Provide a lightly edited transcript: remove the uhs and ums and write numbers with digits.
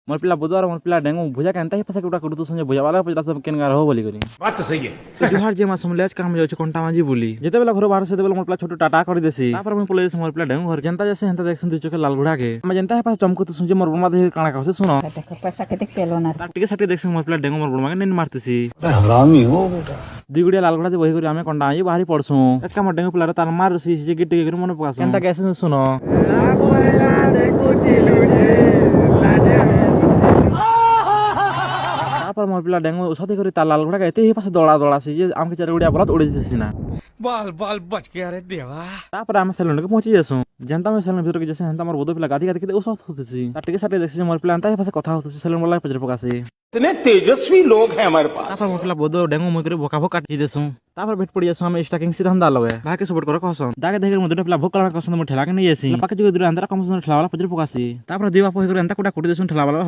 मोर पिला बुधवार मोर पिला डेंगू भुजा केनता ही पसे कुटा कुटु संजे भुजा वाला पजला सब केन गार हो बोली करी बात तो सही है। जुहार जे मा समलेज काम जाउ छ कंटा माजी बोली जेते बेला घर बाहर से देबेला मोर पिला छोटू टाटा कर देसी तापर मैं पले मोर पिला डेंगू घर जनता जैसे हंता देखसन दु चोके लाल घुड़ा के मैं जनता है पास चमको तो सुनजे मोर बुमा दे काना कहसे सुनो पैसा के तेलो ना टिके साटे देखसन मोर पिला डेंगू मोर बुमा के नेन मारतेसी हरामी हो बेटा। दुई गुड़िया लाल घोड़ा जे बही करी आमे कंटा आइ बाहरी पड़सु एचका मोर डेंगू पिला ताल मार सी जे गिट्टी के मन पकासु केनता कैसे सुनो तापर मोर पिला डेंगू सती करी ताल लाल घोड़ा के एते ही पास दौड़ा दौड़ा सी जे आम के चार गुड़िया बलत उड़ी दिसी ना बाल बाल बच गया रे देवा। तापर आमे सेलून के पहुंची जेसु जनता में सेलून भीतर के जैसे हंता मोर बोदो पिला गादी गादी के उसत होतसी टिके साटे देखसी मोर पिला अंता ही पास कथा होतसी सेलून वाला पजर पकासी इतने तेजस्वी लोग हैं हमारे पास। तापर मोर पिला बोदो डेंगू मुई करे भोका भोका काटी देसु तापर भेट पड़ी जेसु हम स्टॉकिंग सीधा हंदा लगे भाके सपोर्ट करो कहसन दागे देखे मोर पिला भोक कला कहसन मोर ठेला के नहीं जेसी पाके जो दुरा अंदर कम सुन ठेला वाला पजर पकासी तापर दीवा पहि करे अंता कुटा कुटी देसु ठेला वाला